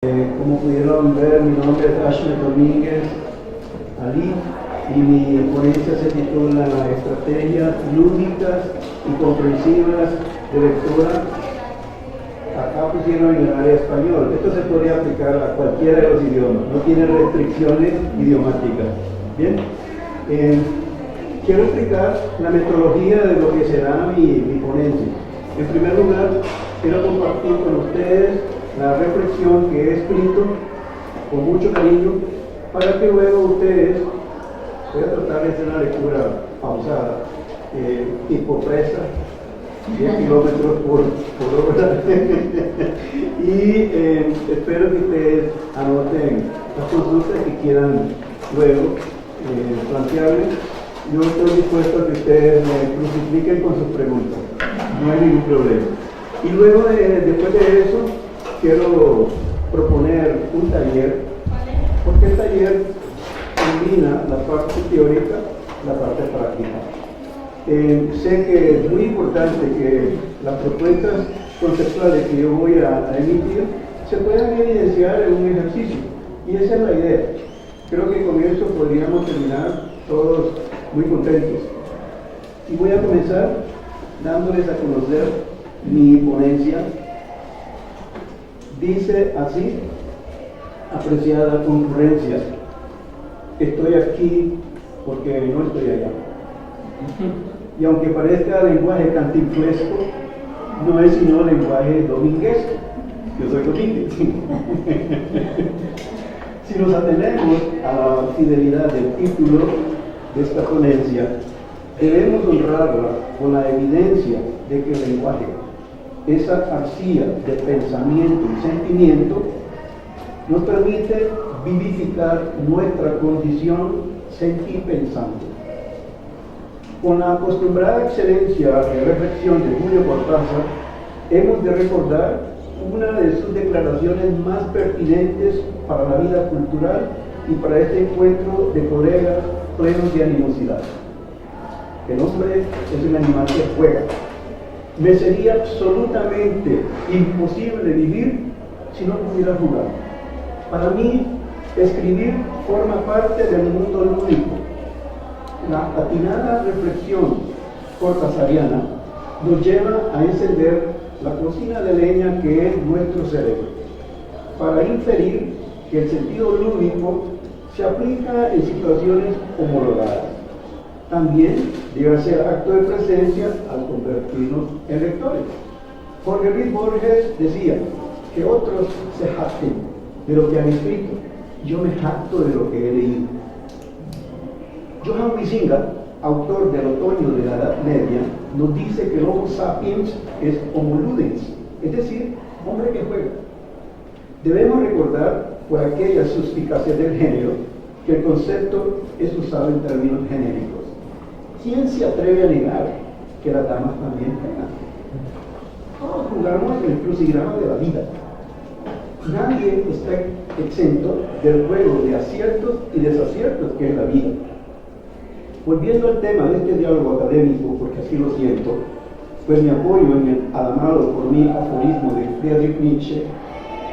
Como pudieron ver, mi nombre es Ashley Domínguez Ali y mi ponencia se titula Estrategias lúdicas y comprensivas de lectura. Acá pusieron en el área español. Esto se podría aplicar a cualquiera de los idiomas, no tiene restricciones idiomáticas. Bien, quiero explicar la metodología de lo que será mi ponencia. En primer lugar, quiero compartir con ustedes la reflexión que he escrito con mucho cariño para que luego ustedes, voy a tratar de hacer una lectura pausada, tipo presa, 10 kilómetros por hora y espero que ustedes anoten las consultas que quieran luego plantearme. Yo estoy dispuesto a que ustedes me crucifiquen con sus preguntas, no hay ningún problema. Y luego, después de eso, quiero proponer un taller, porque el taller combina la parte teórica y la parte práctica. Sé que es muy importante que las propuestas conceptuales que yo voy a emitir se puedan evidenciar en un ejercicio, y esa es la idea. Creo que con eso podríamos terminar todos muy contentos. Y voy a comenzar dándoles a conocer mi ponencia. Dice así: apreciada concurrencia, estoy aquí porque no estoy allá. Y aunque parezca lenguaje cantinflesco, no es sino lenguaje dominguesco. Yo soy Domínguez. Si nos atenemos a la fidelidad del título de esta ponencia, debemos honrarla con la evidencia de que el lenguaje, esa arcilla de pensamiento y sentimiento, nos permite vivificar nuestra condición sentir-pensante. Con la acostumbrada excelencia de reflexión de Julio Cortázar, hemos de recordar una de sus declaraciones más pertinentes para la vida cultural y para este encuentro de colegas plenos de animosidad. El hombre es un animal que juega. Me sería absolutamente imposible vivir si no pudiera jugar. Para mí, escribir forma parte del mundo lúdico. La atinada reflexión cortasariana nos lleva a encender la cocina de leña que es nuestro cerebro, para inferir que el sentido lúdico se aplica en situaciones homologadas. También llega a ser acto de presencia al convertirnos en lectores. Jorge Luis Borges decía que otros se jacten de lo que han escrito, yo me jacto de lo que he leído. Johann Huizinga, autor del Otoño de la Edad Media, nos dice que el Homo sapiens es Homo ludens, es decir, hombre que juega. Debemos recordar, por aquella suspicacia del género, que el concepto es usado en términos genéricos. ¿Quién se atreve a negar que las damas también juegan? Todos jugamos el crucigrama de la vida. Nadie está exento del juego de aciertos y desaciertos que es la vida. Volviendo al tema de este diálogo académico, porque así lo siento, pues me apoyo en el amado por mí aforismo de Friedrich Nietzsche: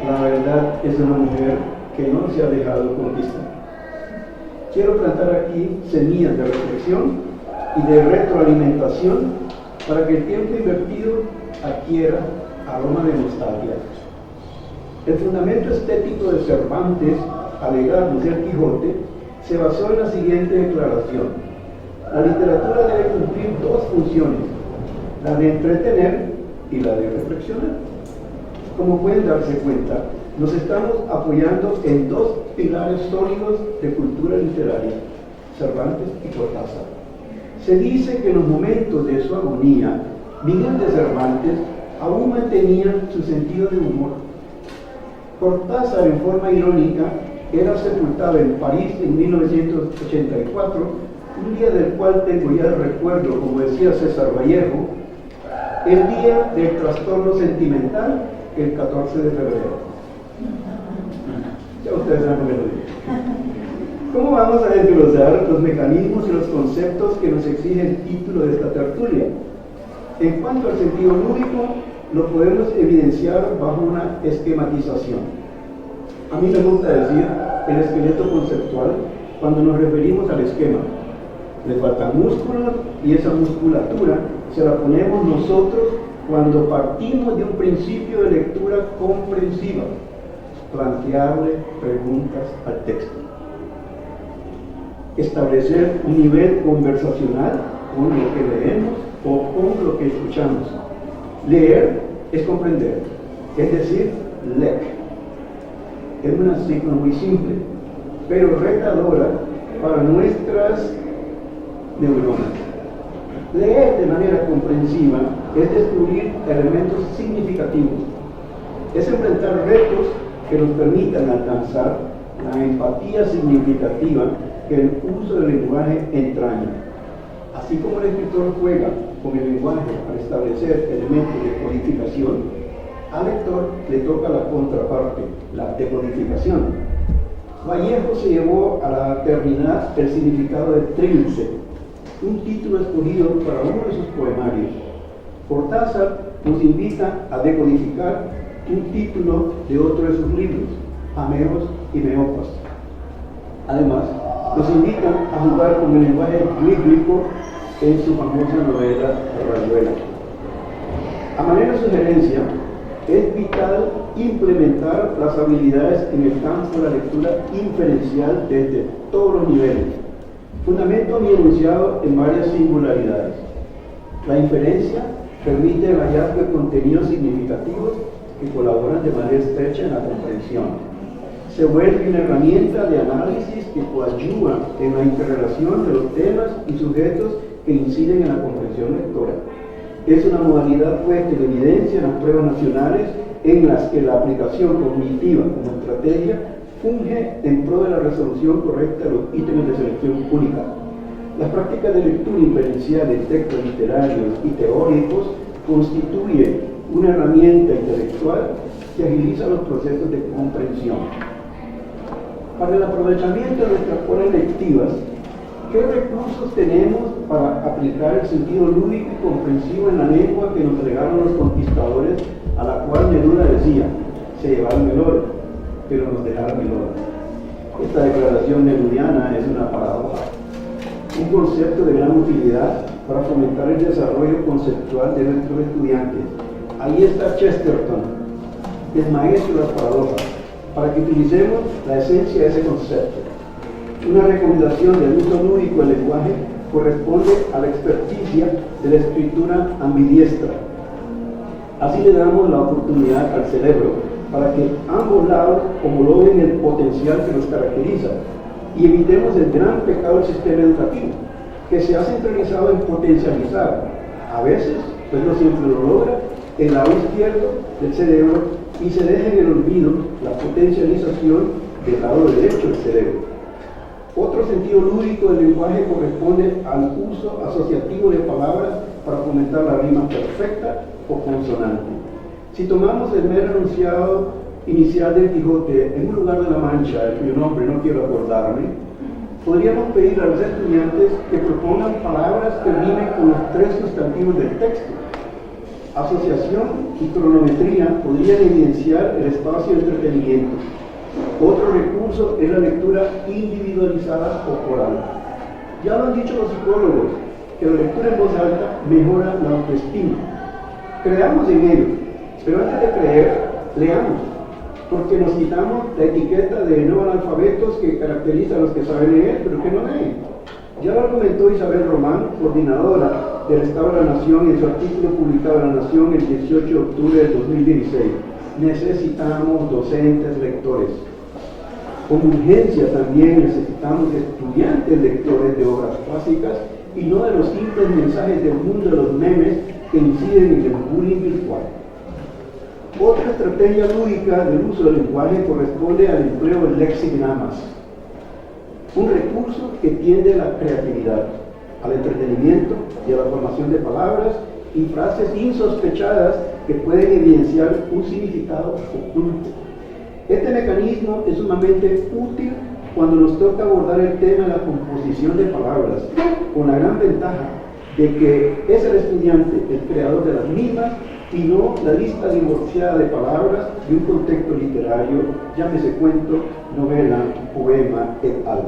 la verdad es una mujer que no se ha dejado conquistar. Quiero plantar aquí semillas de reflexión y de retroalimentación para que el tiempo invertido adquiera aroma de nostalgia. El fundamento estético de Cervantes, alegarnos del Quijote, se basó en la siguiente declaración: la literatura debe cumplir dos funciones, la de entretener y la de reflexionar. Como pueden darse cuenta, nos estamos apoyando en dos pilares sólidos de cultura literaria, Cervantes y Cortázar. Se dice que en los momentos de su agonía, Miguel de Cervantes aún mantenía su sentido de humor. Cortázar, en forma irónica, era sepultado en París en 1984, un día del cual tengo ya el recuerdo, como decía César Vallejo, el día del trastorno sentimental, el 14 de febrero. Ya ustedes saben lo que lo digo. ¿Cómo vamos a desglosar los mecanismos y los conceptos que nos exige el título de esta tertulia? En cuanto al sentido lúdico, lo podemos evidenciar bajo una esquematización. A mí me gusta decir el esqueleto conceptual cuando nos referimos al esquema. Le faltan músculos y esa musculatura se la ponemos nosotros cuando partimos de un principio de lectura comprensiva, plantearle preguntas al texto. Establecer un nivel conversacional con lo que leemos o con lo que escuchamos. Leer es comprender, es decir, lec. Es una sigla muy simple, pero retadora para nuestras neuronas. Leer de manera comprensiva es descubrir elementos significativos, es enfrentar retos que nos permitan alcanzar la empatía significativa que el uso del lenguaje entraña. Así como el escritor juega con el lenguaje para establecer elementos de codificación, al lector le toca la contraparte, la decodificación. Vallejo se llevó a la eternidad el significado de trilce, un título escogido para uno de sus poemarios. Cortázar nos invita a decodificar un título de otro de sus libros, Ameos y Meopas. Además, nos invita a jugar con el lenguaje glíglico en su famosa novela Rayuela. A manera de sugerencia, es vital implementar las habilidades en el campo de la lectura inferencial desde todos los niveles. Fundamento mi enunciado en varias singularidades. La inferencia permite el hallazgo de contenidos significativos que colaboran de manera estrecha en la comprensión. Se vuelve una herramienta de análisis que coadyuva en la interrelación de los temas y sujetos que inciden en la comprensión lectora. Es una modalidad puesta en evidencia en las pruebas nacionales en las que la aplicación cognitiva como estrategia funge en pro de la resolución correcta de los ítems de selección única. Las prácticas de lectura inferencial de textos literarios y teóricos constituyen una herramienta intelectual que agiliza los procesos de comprensión. Para el aprovechamiento de nuestras horas lectivas, ¿qué recursos tenemos para aplicar el sentido lúdico y comprensivo en la lengua que nos legaron los conquistadores, a la cual Neruda decía, se llevaron el oro, pero nos dejaron el oro? Esta declaración nerudiana es una paradoja, un concepto de gran utilidad para fomentar el desarrollo conceptual de nuestros estudiantes. Ahí está Chesterton, el maestro de las paradojas, para que utilicemos la esencia de ese concepto. Una recomendación del uso lúdico del lenguaje corresponde a la experticia de la escritura ambidiestra. Así le damos la oportunidad al cerebro para que ambos lados homologuen el potencial que nos caracteriza y evitemos el gran pecado del sistema educativo, que se ha centralizado en potencializar, a veces, pues no siempre lo logra, el lado izquierdo del cerebro y se deja en el olvido la potencialización del lado derecho del cerebro. Otro sentido lúdico del lenguaje corresponde al uso asociativo de palabras para fomentar la rima perfecta o consonante. Si tomamos el mero enunciado inicial del Quijote en un lugar de la Mancha, de cuyo nombre no quiero acordarme, podríamos pedir a los estudiantes que propongan palabras que rimen con los tres sustantivos del texto. Asociación y cronometría podrían evidenciar el espacio de entretenimiento. Otro recurso es la lectura individualizada o oral. Ya lo han dicho los psicólogos, que la lectura en voz alta mejora la autoestima. Creamos en ello, pero antes de creer, leamos, porque nos quitamos la etiqueta de no analfabetos que caracteriza a los que saben leer, pero que no leen. Ya lo argumentó Isabel Román, coordinadora del Estado de la Nación, en su artículo publicado en La Nación el 18 de octubre del 2016. Necesitamos docentes lectores. Con urgencia también necesitamos estudiantes lectores de obras clásicas y no de los simples mensajes del mundo de los memes que inciden en el bullying virtual. Otra estrategia lúdica del uso del lenguaje corresponde al empleo de lexigramas, un recurso que tiende a la creatividad, al entretenimiento y a la formación de palabras y frases insospechadas que pueden evidenciar un significado oculto. Este mecanismo es sumamente útil cuando nos toca abordar el tema de la composición de palabras, con la gran ventaja de que es el estudiante el creador de las mismas y no la lista divorciada de palabras de un contexto literario, llámese cuento, novela, poema, et al.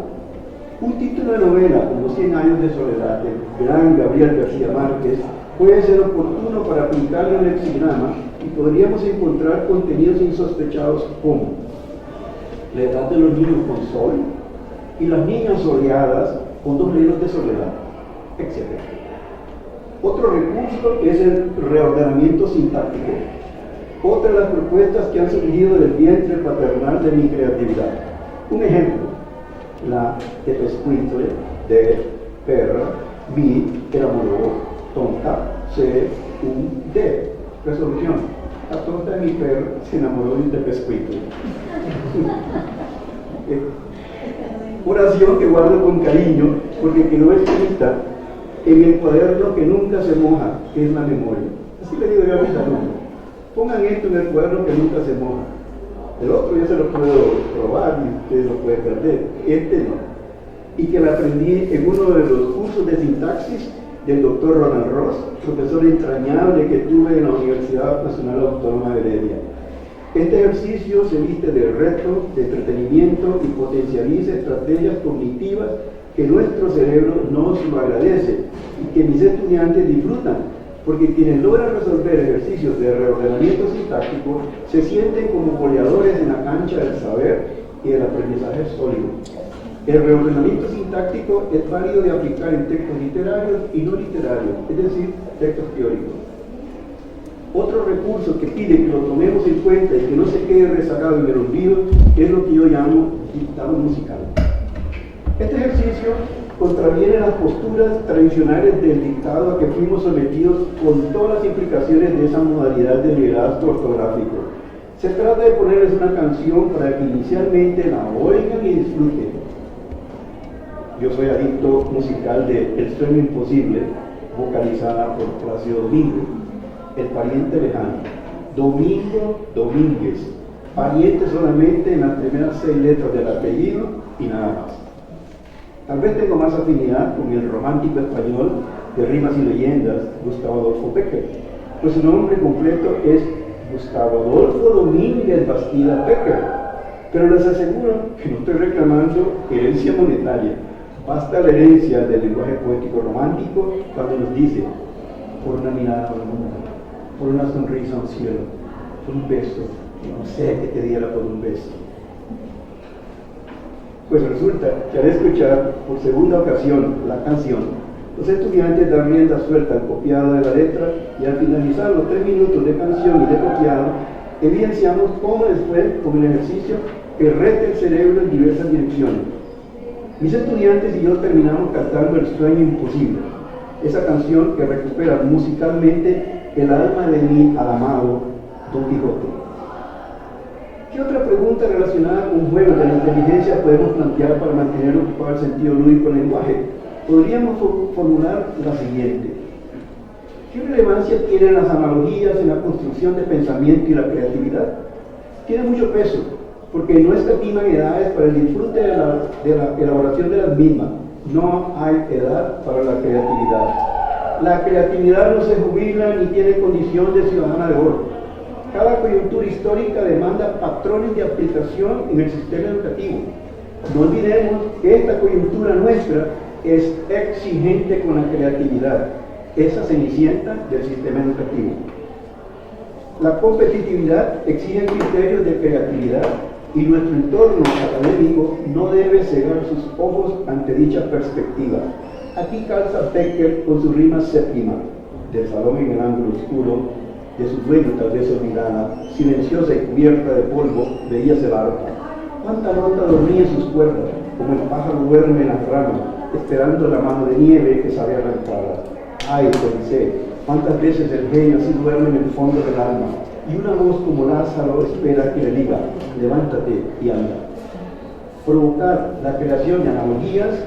Un título de novela como 100 años de soledad del gran Gabriel García Márquez puede ser oportuno para aplicarle un lexigrama y podríamos encontrar contenidos insospechados como la edad de los niños con sol y las niñas soleadas con 2 libros de soledad, etc. Otro recurso es el reordenamiento sintáctico, otra de las propuestas que han surgido del vientre paternal de mi creatividad. Un ejemplo, la tepescuintle de perra, mi enamoró, tonta, se, un, de. Resolución, la tonta de mi perra se enamoró de un tepescuintle. Oración que guardo con cariño porque quedó escrita en el cuaderno que nunca se moja, que es la memoria. Así le digo yo a mis alumnos, pongan esto en el cuaderno que nunca se moja. El otro ya se lo puedo probar y ustedes lo pueden perder, este no. Y que la aprendí en uno de los cursos de sintaxis del doctor Ronald Ross, profesor entrañable que tuve en la Universidad Nacional Autónoma de Heredia. Este ejercicio se viste de reto, de entretenimiento y potencializa estrategias cognitivas que nuestro cerebro nos lo agradece y que mis estudiantes disfrutan, porque quienes logran resolver ejercicios de reordenamiento sintáctico se sienten como goleadores en la cancha del saber y del aprendizaje sólido. El reordenamiento sintáctico es válido de aplicar en textos literarios y no literarios, es decir, textos teóricos. Otro recurso que pide que lo tomemos en cuenta y que no se quede rezagado en el olvido es lo que yo llamo dictado musical. Este ejercicio contraviene las posturas tradicionales del dictado a que fuimos sometidos con todas las implicaciones de esa modalidad de liderazgo ortográfico. Se trata de ponerles una canción para que inicialmente la oigan y disfruten. Yo soy adicto musical de El sueño imposible, vocalizada por Plácido Domingo, el pariente lejano. Domingo Domínguez, pariente solamente en las primeras 6 letras del apellido y nada más. Tal vez tengo más afinidad con el romántico español de rimas y leyendas, Gustavo Adolfo Bécquer, pues su nombre completo es Gustavo Adolfo Domínguez Bastida Bécquer, pero les aseguro que no estoy reclamando herencia monetaria. Basta la herencia del lenguaje poético romántico cuando nos dice, por una mirada al mundo, por una sonrisa al cielo, por un beso, no sé que te diera por un beso. Pues resulta que al escuchar por segunda ocasión la canción, los estudiantes dan rienda suelta al copiado de la letra y al finalizar los 3 minutos de canción y de copiado, evidenciamos cómo les fue con el ejercicio que reta el cerebro en diversas direcciones. Mis estudiantes y yo terminamos cantando El sueño imposible, esa canción que recupera musicalmente el alma de mi amado Don Quijote. ¿Qué otra pregunta relacionada con juegos de la inteligencia podemos plantear para mantener ocupado el sentido lúdico del lenguaje? Podríamos formular la siguiente. ¿Qué relevancia tienen las analogías en la construcción de pensamiento y la creatividad? Tiene mucho peso, porque no escatiman edades para el disfrute de la elaboración de las mismas. No hay edad para la creatividad. La creatividad no se jubila ni tiene condición de ciudadana de oro. Cada coyuntura histórica demanda patrones de aplicación en el sistema educativo. No olvidemos que esta coyuntura nuestra es exigente con la creatividad, esa cenicienta del sistema educativo. La competitividad exige criterios de creatividad y nuestro entorno académico no debe cegar sus ojos ante dicha perspectiva. Aquí calza Bécquer con su rima séptima, del salón en el ángulo oscuro, de su dueño tal vez olvidada, silenciosa y cubierta de polvo, veíase el arpa. Cuánta nota dormía en sus cuerdas, como el pájaro duerme en las ramas, esperando la mano de nieve que sabe arrancada. Ay, pensé, cuántas veces el genio así duerme en el fondo del alma, y una voz como Lázaro espera que le diga, levántate y anda. Provocar la creación de analogías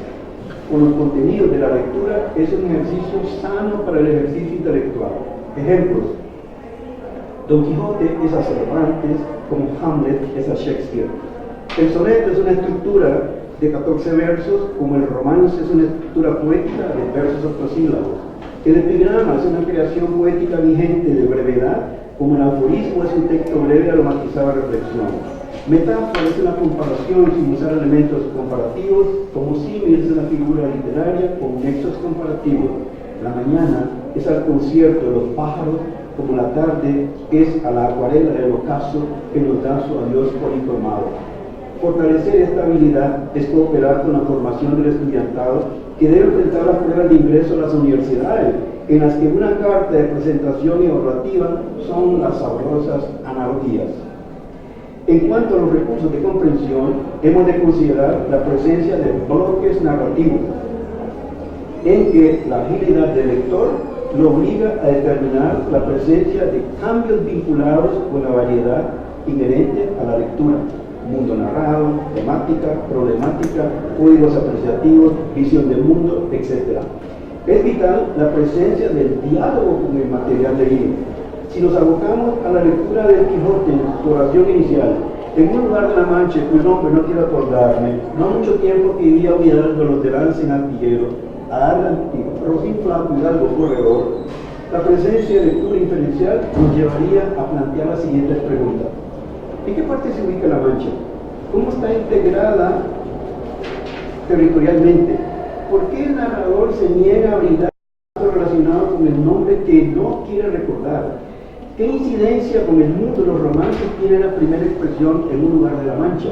con los contenidos de la lectura es un ejercicio sano para el ejercicio intelectual. Ejemplos: Don Quijote es a Cervantes como Hamlet es a Shakespeare. El soneto es una estructura de 14 versos, como el romance es una estructura poética de versos octosílabos. El epigrama es una creación poética vigente de brevedad, como el aforismo es un texto breve aromatizado a reflexión. Metáfora es una comparación sin usar elementos comparativos, como símil es una figura literaria con nexos comparativos. La mañana es al concierto de los pájaros, como la tarde es a la acuarela del ocaso que nos da su adiós policromado. Fortalecer esta habilidad es cooperar con la formación del estudiantado que debe enfrentar las pruebas de ingreso a las universidades, en las que una carta de presentación y evaluativa son las sabrosas analogías. En cuanto a los recursos de comprensión, hemos de considerar la presencia de bloques narrativos, en que la agilidad del lector lo obliga a determinar la presencia de cambios vinculados con la variedad inherente a la lectura: mundo narrado, temática, problemática, códigos apreciativos, visión del mundo, etc. Es vital la presencia del diálogo con el material leído. Si nos abocamos a la lectura del Quijote en su oración inicial, en un lugar de la Mancha cuyo nombre no quiero acordarme, no mucho tiempo que iría olvidando los de lance en artillero, a dar antiguo, Rocín Flaco y Hidalgo corredor, la presencia de lectura inferencial nos llevaría a plantear las siguientes preguntas. ¿En qué parte se ubica la Mancha? ¿Cómo está integrada territorialmente? ¿Por qué el narrador se niega a brindar datos relacionados con el nombre que no quiere recordar? ¿Qué incidencia con el mundo de los romances tiene la primera expresión en un lugar de la Mancha,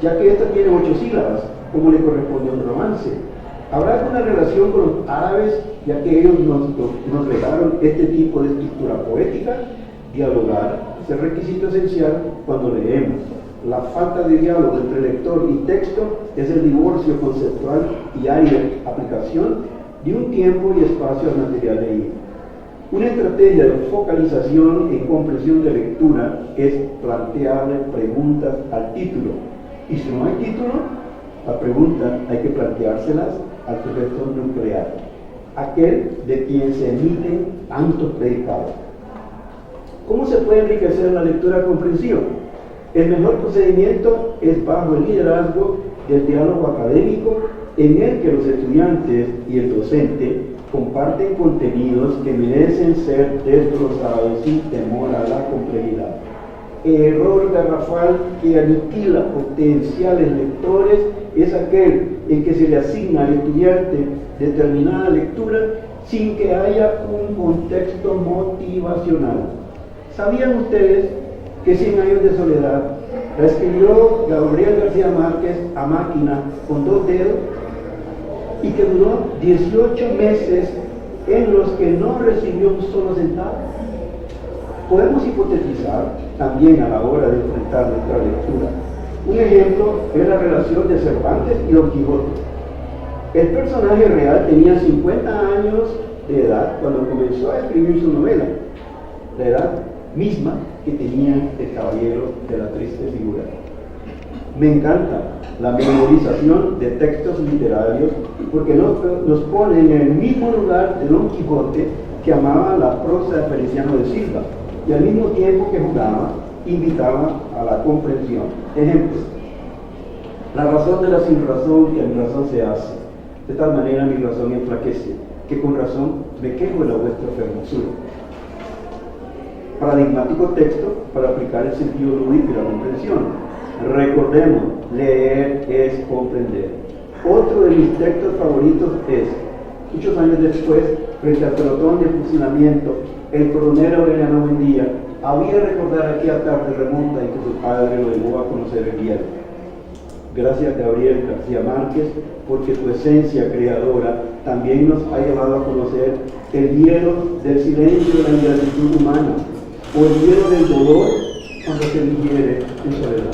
ya que esta tiene 8 sílabas, como le corresponde a un romance? ¿Habrá alguna relación con los árabes, ya que ellos nos legaron este tipo de estructura poética? Dialogar es el requisito esencial cuando leemos. La falta de diálogo entre lector y texto es el divorcio conceptual y árida aplicación de un tiempo y espacio al material leído. Una estrategia de focalización en comprensión de lectura es plantearle preguntas al título. Y si no hay título, la pregunta hay que planteárselas al sujeto nuclear, aquel de quien se emiten tantos predicados. ¿Cómo se puede enriquecer la lectura comprensiva? El mejor procedimiento es bajo el liderazgo del diálogo académico, en el que los estudiantes y el docente comparten contenidos que merecen ser desglosados sin temor a la complejidad. El error garrafal que aniquila potenciales lectores es aquel en que se le asigna al estudiante determinada lectura sin que haya un contexto motivacional. ¿Sabían ustedes que 100 años de soledad la escribió Gabriel García Márquez a máquina con 2 dedos y que duró 18 meses en los que no recibió un solo centavo? Podemos hipotetizar también a la hora de enfrentar nuestra lectura. Un ejemplo es la relación de Cervantes y Don Quijote. El personaje real tenía 50 años de edad cuando comenzó a escribir su novela, la edad misma que tenía el caballero de la triste figura. Me encanta la memorización de textos literarios porque nos pone en el mismo lugar de Don Quijote, que amaba la prosa de Feliciano de Silva y al mismo tiempo que jugaba, invitaba a la comprensión. Ejemplo: la razón de la sinrazón que a mi razón se hace, de tal manera mi razón enflaquece, que con razón me quejo de la vuestra fermosura. Paradigmático texto para aplicar el sentido lúdico y la comprensión. Recordemos, leer es comprender. Otro de mis textos favoritos es, muchos años después, frente al pelotón de fusilamiento, el coronel Aureliano Buendía había de recordar aquella tarde remota en que su padre lo llevó a conocer el hielo. Gracias, Gabriel García Márquez, porque tu esencia creadora también nos ha llevado a conocer el hielo del silencio de la ingratitud humana, o el hielo del dolor cuando se digiere en soledad.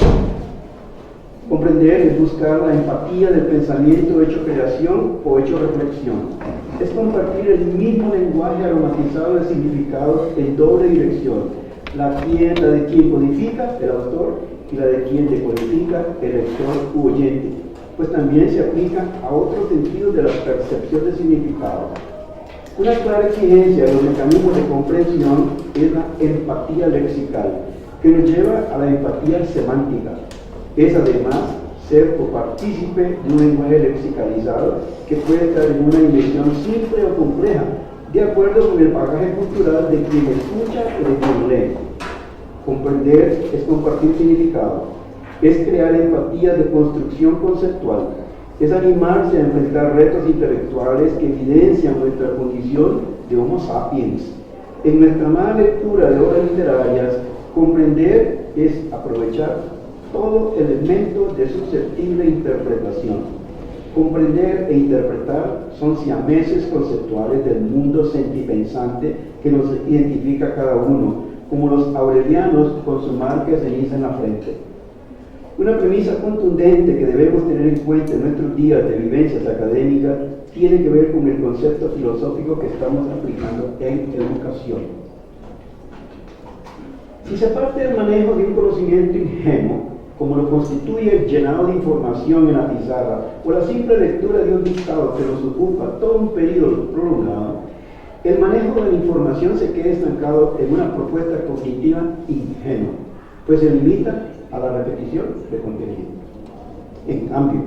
Comprender es buscar la empatía del pensamiento hecho creación o hecho reflexión. Es compartir el mismo lenguaje aromatizado de significados en doble dirección. La de quien codifica, el autor, y la de quien decodifica, el lector u oyente, pues también se aplica a otros sentidos de la percepción de significado. Una clara exigencia de los mecanismos de comprensión es la empatía lexical, que nos lleva a la empatía semántica. Es además ser copartícipe de un lenguaje lexicalizado que puede estar en una dimensión simple o compleja, de acuerdo con el bagaje cultural de quien escucha y de quien lee. Comprender es compartir significado, es crear empatía de construcción conceptual, es animarse a enfrentar retos intelectuales que evidencian nuestra condición de Homo sapiens. En nuestra mala lectura de obras literarias, comprender es aprovechar todo elemento de susceptible interpretación. Comprender e interpretar son siameses conceptuales del mundo sentipensante que nos identifica a cada uno, como los aurelianos con su marca de ceniza en la frente. Una premisa contundente que debemos tener en cuenta en nuestros días de vivencias académicas tiene que ver con el concepto filosófico que estamos aplicando en educación. Si se parte del manejo de un conocimiento ingenuo, como lo constituye el llenado de información en la pizarra o la simple lectura de un dictado que nos ocupa todo un periodo prolongado, el manejo de la información se queda estancado en una propuesta cognitiva ingenua, pues se limita a la repetición de contenido. En cambio,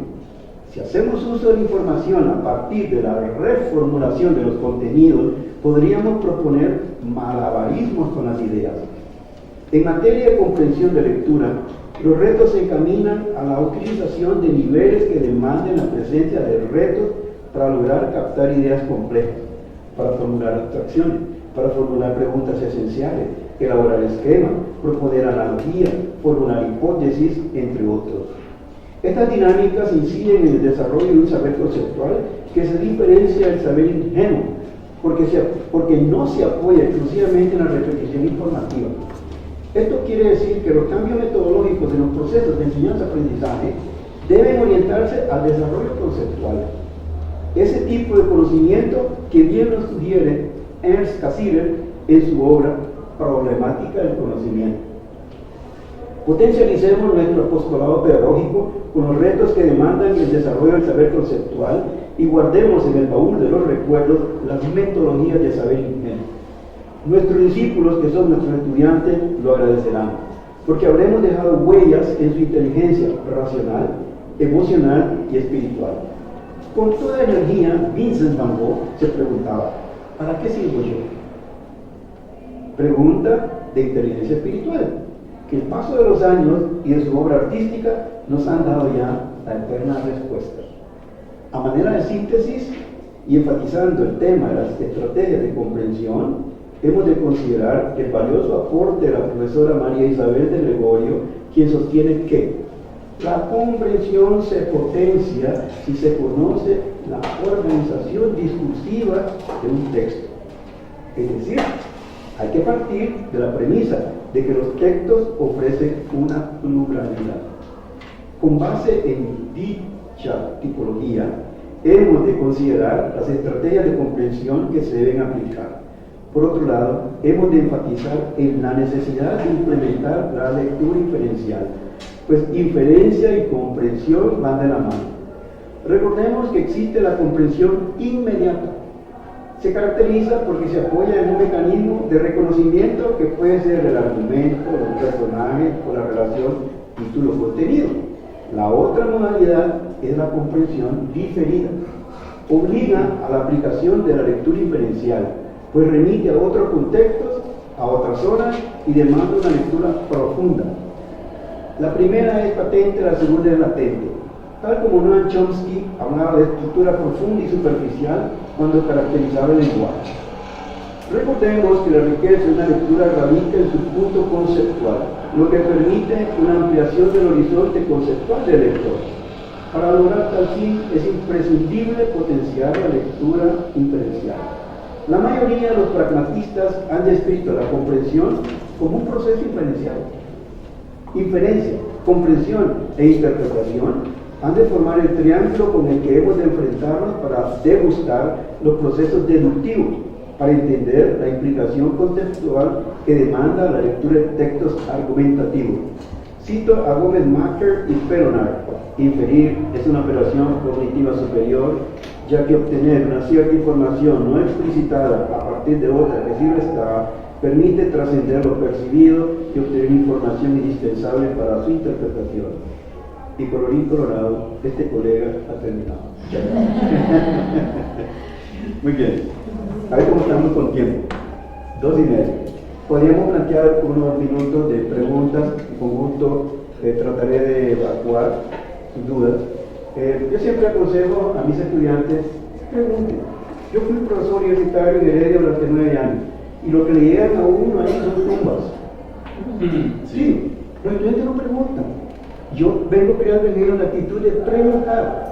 si hacemos uso de la información a partir de la reformulación de los contenidos, podríamos proponer malabarismos con las ideas. En materia de comprensión de lectura, los retos se encaminan a la utilización de niveles que demanden la presencia de retos para lograr captar ideas complejas, para formular abstracciones, para formular preguntas esenciales, elaborar esquemas, proponer analogías, formular hipótesis, entre otros. Estas dinámicas inciden en el desarrollo de un saber conceptual que se diferencia del saber ingenuo, porque no se apoya exclusivamente en la repetición informativa. Esto quiere decir que los cambios metodológicos en los procesos de enseñanza-aprendizaje deben orientarse al desarrollo conceptual. Ese tipo de conocimiento que bien lo sugiere Ernst Cassirer en su obra Problemática del Conocimiento. Potencialicemos nuestro apostolado pedagógico con los retos que demandan el desarrollo del saber conceptual y guardemos en el baúl de los recuerdos las metodologías de saber ingenuo. Nuestros discípulos, que son nuestros estudiantes, lo agradecerán, porque habremos dejado huellas en su inteligencia racional, emocional y espiritual. Con toda energía, Vincent Van Gogh se preguntaba, ¿para qué sirvo yo? Pregunta de inteligencia espiritual, que el paso de los años y de su obra artística nos han dado ya la eterna respuesta. A manera de síntesis y enfatizando el tema de las estrategias de comprensión, hemos de considerar el valioso aporte de la profesora María Isabel de Gregorio, quien sostiene que la comprensión se potencia si se conoce la organización discursiva de un texto. Es decir, hay que partir de la premisa de que los textos ofrecen una pluralidad. Con base en dicha tipología, hemos de considerar las estrategias de comprensión que se deben aplicar. Por otro lado, hemos de enfatizar en la necesidad de implementar la lectura inferencial, pues inferencia y comprensión van de la mano. Recordemos que existe la comprensión inmediata. Se caracteriza porque se apoya en un mecanismo de reconocimiento que puede ser el argumento, el personaje o la relación título-contenido. La otra modalidad es la comprensión diferida. Obliga a la aplicación de la lectura inferencial, pues remite a otros contextos, a otras zonas y demanda una lectura profunda. La primera es patente, la segunda es latente. Tal como Noam Chomsky hablaba de estructura profunda y superficial cuando caracterizaba el lenguaje. Recordemos que la riqueza de una lectura radica en su punto conceptual, lo que permite una ampliación del horizonte conceptual del lector. Para lograr tal fin es imprescindible potenciar la lectura inferencial. La mayoría de los pragmatistas han descrito la comprensión como un proceso inferencial. Inferencia, comprensión e interpretación han de formar el triángulo con el que hemos de enfrentarnos para degustar los procesos deductivos, para entender la implicación conceptual que demanda la lectura de textos argumentativos. Cito a Gómez Macker y Peronard: inferir es una operación cognitiva superior, ya que obtener una cierta información no explicitada a partir de otra que sí lo está, permite trascender lo percibido y obtener información indispensable para su interpretación. Y colorín colorado, este colega ha terminado. Muy bien. A ver cómo estamos con tiempo. 2:30. Podríamos plantear unos minutos de preguntas, con gusto trataré de evacuar sus dudas. Yo siempre aconsejo a mis estudiantes, pregunten. Yo fui profesor universitario en Heredia durante 9 años, y lo que le llegan a uno ahí son tumbas. Sí, los estudiantes no preguntan. Yo vengo creando en ellos la actitud de preguntar.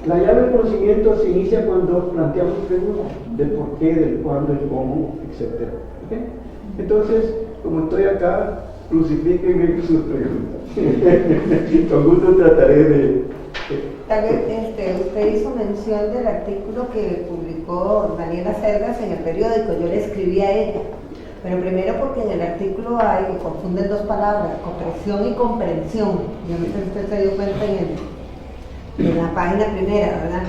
La llave del conocimiento se inicia cuando planteamos preguntas del por qué, del cuándo, del cómo, etc. ¿Okay? Entonces, como estoy acá, crucifíquenme sus preguntas. Con gusto trataré de... Tal vez usted hizo mención del artículo que publicó Daniela Cerdas en el periódico. Yo le escribí a ella. Pero primero porque en el artículo confunden dos palabras, comprensión y comprensión. Yo no sé si usted se dio cuenta en la página primera, ¿verdad?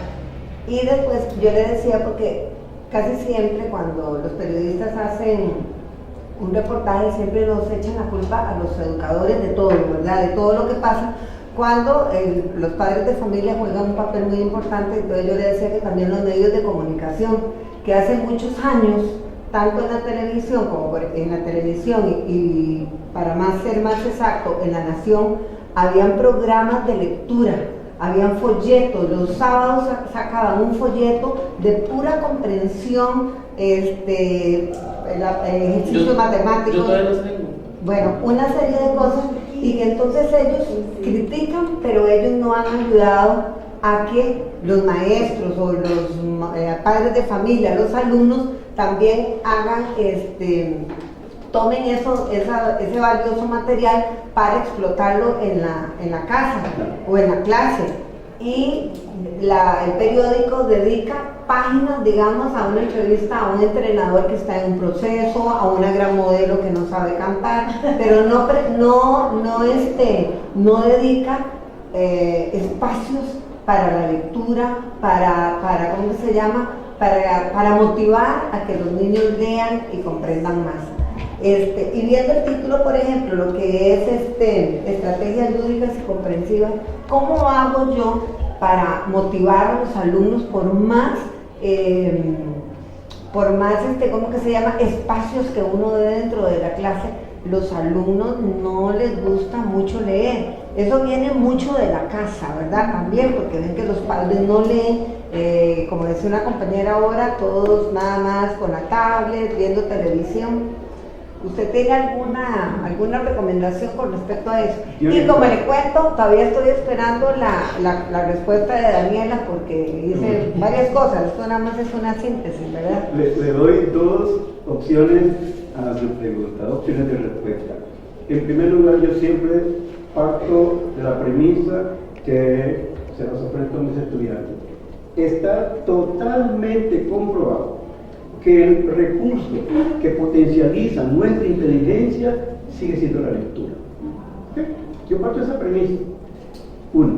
Y después yo le decía, porque casi siempre cuando los periodistas hacen un reportaje siempre nos echan la culpa a los educadores de todo, ¿verdad? De todo lo que pasa, cuando los padres de familia juegan un papel muy importante. Entonces yo le decía que también los medios de comunicación, que hace muchos años, tanto en la televisión como en la televisión y para ser más exacto, en La Nación, habían programas de lectura, habían folletos. Los sábados sacaban un folleto de pura comprensión, ejercicios matemáticos. Yo todavía los tengo. Bueno, una serie de cosas, y que entonces ellos critican, pero ellos no han ayudado a que los maestros o los padres de familia, los alumnos, también hagan, tomen ese valioso material para explotarlo en la casa o en la clase. Y el periódico dedica páginas, digamos, a una entrevista a un entrenador que está en un proceso, a una gran modelo que no sabe cantar, pero no dedica espacios para la lectura, para ¿cómo se llama? Para motivar a que los niños lean y comprendan más. Y viendo el título, por ejemplo, lo que es estrategias lúdicas y comprensivas, ¿cómo hago yo para motivar a los alumnos por más ¿cómo que se llama? Espacios que uno dé dentro de la clase? Los alumnos no les gusta mucho leer. Eso viene mucho de la casa, ¿verdad? También, porque ven que los padres no leen, como decía una compañera ahora, todos nada más con la tablet, viendo televisión. ¿Usted tiene alguna recomendación con respecto a eso? Y como le cuento, todavía estoy esperando la respuesta de Daniela, porque dice varias cosas. Esto nada más es una síntesis, ¿verdad? Le doy dos opciones a su pregunta, dos opciones de respuesta. En primer lugar, yo siempre parto de la premisa que se los ofrezco a mis estudiantes. Está totalmente comprobado que el recurso que potencializa nuestra inteligencia sigue siendo la lectura. ¿Okay? Yo parto de esa premisa. Uno.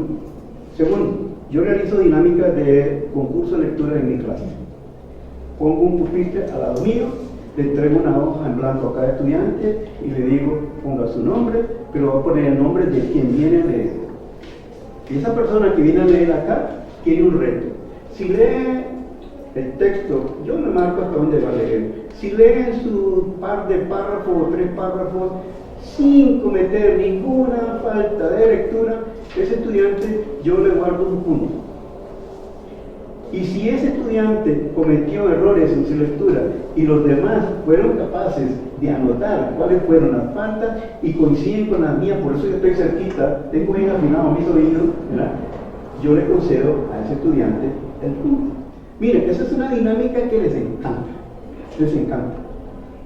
Segundo, yo realizo dinámicas de concurso de lectura en mi clase. Pongo un pupitre al lado mío, le entrego una hoja en blanco a cada estudiante y le digo, ponga su nombre, pero va a poner el nombre de quien viene a leer. Y esa persona que viene a leer acá tiene un reto. Si lee el texto, yo me marco hasta dónde va a leer. Si lee su par de párrafos o 3 párrafos sin cometer ninguna falta de lectura, ese estudiante yo le guardo un punto. Y si ese estudiante cometió errores en su lectura y los demás fueron capaces de anotar cuáles fueron las faltas y coinciden con las mías, por eso yo estoy cerquita, tengo bien afinado mis oídos, ¿verdad? Yo le concedo a ese estudiante el punto. Miren, esa es una dinámica que les encanta. Les encanta.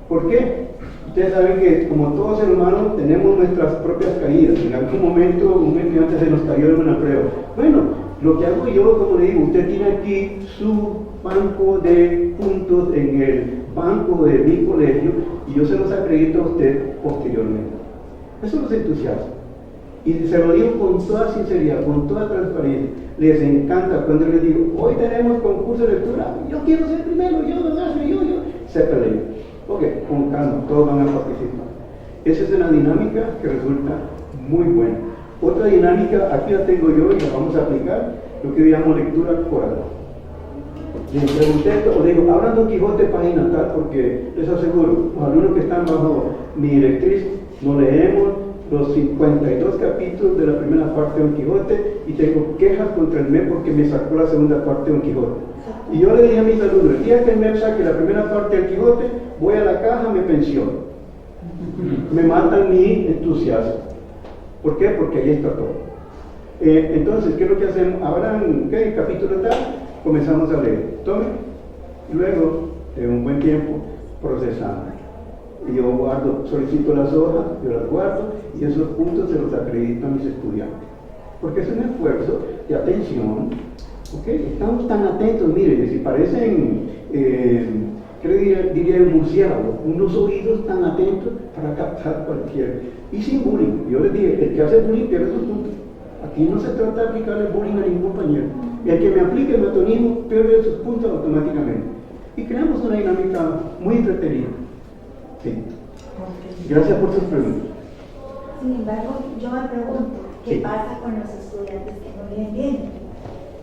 ¿Por qué? Ustedes saben que como todo ser humano tenemos nuestras propias caídas. En algún momento un estudiante se nos cayó en una prueba. Bueno, lo que hago yo, como le digo, usted tiene aquí su banco de puntos en el banco de mi colegio y yo se los acredito a usted posteriormente. Eso los entusiasma. Y se lo digo con toda sinceridad, con toda transparencia. Les encanta cuando les digo, hoy tenemos concurso de lectura, yo quiero ser primero, yo. Se pelean. Ok, con calma, todos van a participar. Esa es una dinámica que resulta muy buena. Otra dinámica, aquí la tengo yo y la vamos a aplicar, lo que llamo lectura coral. Les pregunté esto, o le digo, abran Don Quijote página tal, porque les aseguro, los alumnos que están bajo mi directriz, no leemos los 52 capítulos de la primera parte de Don Quijote y tengo quejas contra el MEP porque me sacó la segunda parte de Don Quijote. Y yo le dije a mis alumnos, el día que el MEP saque la primera parte del Quijote, voy a la caja, me pensiono. Me matan mi entusiasmo. ¿Por qué? Porque ahí está todo. Entonces, ¿qué es lo que hacemos? Abran, ¿qué? El capítulo tal, comenzamos a leer. Tomen. Y luego, en un buen tiempo, procesamos. Y yo guardo, solicito las hojas, yo las guardo y esos puntos se los acredito a mis estudiantes. Porque es un esfuerzo de atención. ¿Ok? Estamos tan atentos, miren, si parecen, ¿qué le diría el murciélago? Unos oídos tan atentos para captar cualquier. Y sin bullying. Yo les dije, el que hace bullying pierde sus puntos. Aquí no se trata de aplicar el bullying a ningún compañero. Y el que me aplique el metonismo pierde sus puntos automáticamente. Y creamos una dinámica muy entretenida. Sí. Gracias por sus preguntas. Sin embargo, yo me pregunto, ¿qué pasa con los estudiantes que no leen bien?